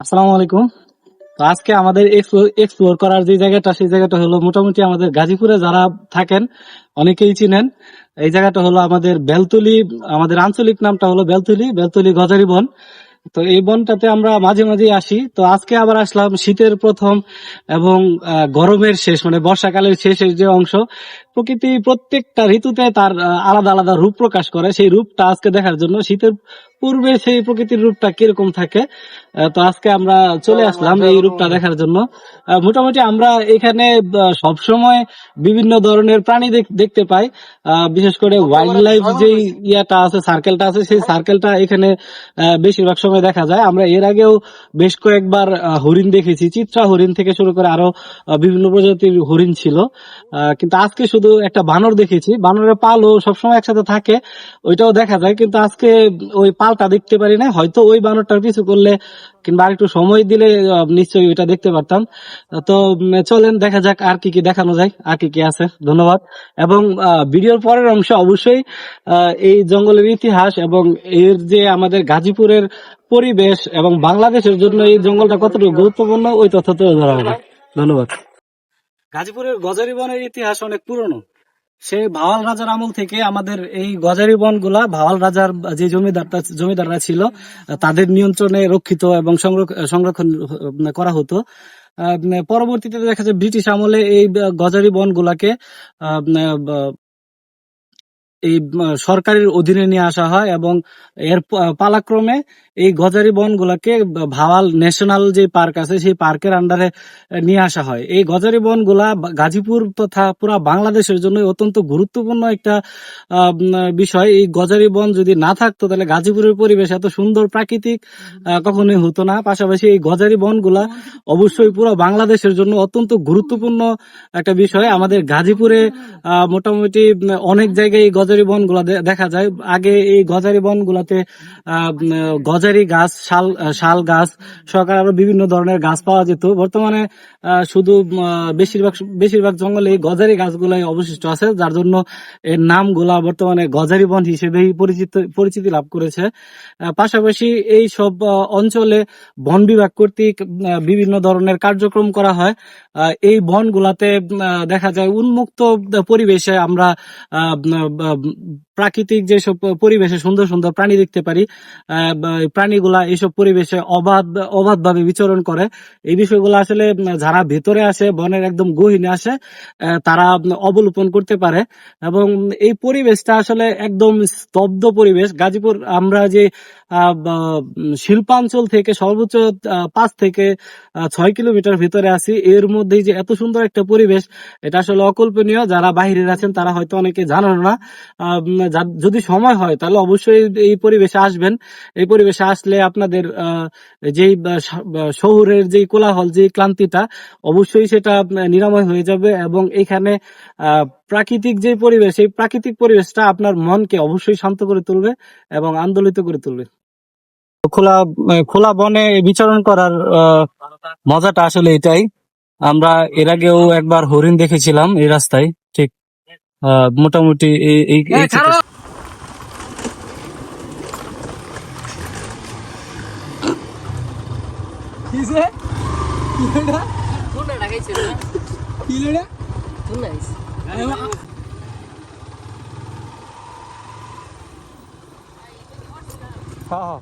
আসসালামু আলাইকুম। তো আজকে আমাদের এক্সপ্লোর করার যে জায়গাটা, সেই জায়গাটা হলো মোটামুটি আমাদের গাজীপুরে যারা থাকেন অনেকেই চিনেন। এই জায়গাটা হলো আমাদের বেলতলি। আমাদের আঞ্চলিক নামটা হলো বেলতলি, বেলতলি গজারি বন। তো এই বনটাতে আমরা মাঝে মাঝে আসি। তো আজকে আবার আসলাম শীতের প্রথম এবং গরমের শেষ, মানে বর্ষাকালের শেষের যে অংশ। প্রকৃতি প্রত্যেকটা ঋতুতে তার আলাদা আলাদা রূপ প্রকাশ করে, সেই রূপটা আজকে দেখার জন্য। শীতের পূর্বে সেই প্রকৃতির রূপটা কিরকম থাকে, তো আজকে আমরা চলে আসলাম এই রূপটা দেখার জন্য। মোটামুটি আমরা এখানে সবসময় বিভিন্ন ধরনের প্রাণী দেখতে পাই। বিশেষ করে ওয়াইল্ড লাইফ যে ইয়াটা আছে, সার্কেলটা আছে, সেই সার্কেলটা এখানে বেশিরভাগ সময় দেখা যায়। আমরা এর আগেও বেশ কয়েকবার হরিণ দেখেছি, চিত্রা হরিণ থেকে শুরু করে আরো বিভিন্ন প্রজাতির হরিণ ছিল। কিন্তু আজকে শুধু একটা বানর দেখেছি। বানরের পালও সবসময় একসাথে থাকে, ওইটাও দেখা যায়, কিন্তু আজকে ওই পালটা দেখতে পারি না। হয়তো ওই বানরটার পিছু করলে কিংবা আর একটু সময় দিলে নিশ্চয়ই ওইটা দেখতে পারতাম। তো চলেন দেখা যাক আর কি কি দেখানো যায়, আর কি কি আছে। ধন্যবাদ। এবং ভিডিওর পরের অংশে অবশ্যই এই জঙ্গলের ইতিহাস এবং এর যে আমাদের গাজীপুরের পরিবেশ এবং বাংলাদেশের জন্য এই জঙ্গলটা কতটুকু গুরুত্বপূর্ণ, ওই তথ্য তুলে ধরা হবে। ধন্যবাদ। গাজীপুরের গজারি বনের ইতিহাস অনেক পুরনো। সেই ভাওয়াল রাজার আমল থেকে আমাদের এই গজারি বন গুলা, ভাওয়াল রাজার যে জমিদাররা ছিল, তাদের নিয়ন্ত্রণে রক্ষিত এবং সংরক্ষণ করা হতো। পরবর্তীতে দেখা যায় ব্রিটিশ আমলে এই গজারি বন গুলাকে এই সরকারের অধীনে নিয়ে আসা হয় এবং এর পালাক্রমে এই গজারি বনগুলাকে ভাওয়াল ন্যাশনাল যে পার্ক আছে, সেই পার্কের আন্ডারে নিয়ে আসা হয়। এই গজারি বনগুলা গাজীপুর তথা পুরা বাংলাদেশের জন্য অত্যন্ত গুরুত্বপূর্ণ একটা বিষয়। এই গজারি বন যদি না থাকতো তাহলে গাজীপুরের পরিবেশ এত সুন্দর প্রাকৃতিক কখনোই হতো না। পাশাপাশি এই গজারি বনগুলা অবশ্যই পুরো বাংলাদেশের জন্য অত্যন্ত গুরুত্বপূর্ণ একটা বিষয়। আমাদের গাজীপুরে মোটামুটি অনেক জায়গায় এই গজারি বনগুলা দেখা যায়। আগে এই গজারি বনগুলাতে গজারি গাছ, শাল গাছ সরকার আরো বিভিন্ন ধরনের গাছ পাওয়া যেত। বর্তমানে শুধু বেশিরভাগ জঙ্গলে এই গজারি গাছগুলাই অবশিষ্ট আছে, যার জন্য এর নামগুলা বর্তমানে গজারি বন হিসেবেই পরিচিতি লাভ করেছে। পাশাপাশি এই সব অঞ্চলে বন বিভাগ কর্তৃক বিভিন্ন ধরনের কার্যক্রম করা হয়। এই বনগুলাতে দেখা যায় উন্মুক্ত পরিবেশে আমরা প্রাকৃতিক যেসব পরিবেশে সুন্দর সুন্দর প্রাণী দেখতে পারি। প্রাণীগুলা এইসব পরিবেশে অবাধভাবে বিচরণ করে। এই বিষয়গুলো আসলে যারা ভেতরে আসে, বনের একদম গহীনে আসে, তারা অবলোকন করতে পারে। এবং এই পরিবেশটা আসলে একদম স্তব্ধ পরিবেশ। গাজীপুর আমরা যে শিল্পাঞ্চল থেকে সর্বোচ্চ 5 থেকে 6 কিলোমিটার ভিতরে আছি, এর মধ্যেই যে এত সুন্দর একটা পরিবেশ, এটা আসলে অকল্পনীয়। যারা বাইরে আছেন তারা হয়তো অনেকে জানেন না। যদি সময় হয় তাহলে অবশ্যই এই পরিবেশে আসবেন। এই পরিবেশে আসলে আপনাদের যেই শহরের যে কোলাহল, যে ক্লান্তিটা, অবশ্যই সেটা নিরাময় হয়ে যাবে। এবং এখানে প্রাকৃতিক যে পরিবেশ, এই প্রাকৃতিক পরিবেশটা আপনার মনকে অবশ্যই শান্ত করে তুলবে এবং আন্দোলিত করে তুলবে। খোলা খোলা বনে বিচরণ করার মজাটা আসলে এটাই। আমরা এর আগেও একবার হরিণ দেখেছিলাম এই রাস্তায়, ঠিক মোটামুটি এই হ্যাঁ।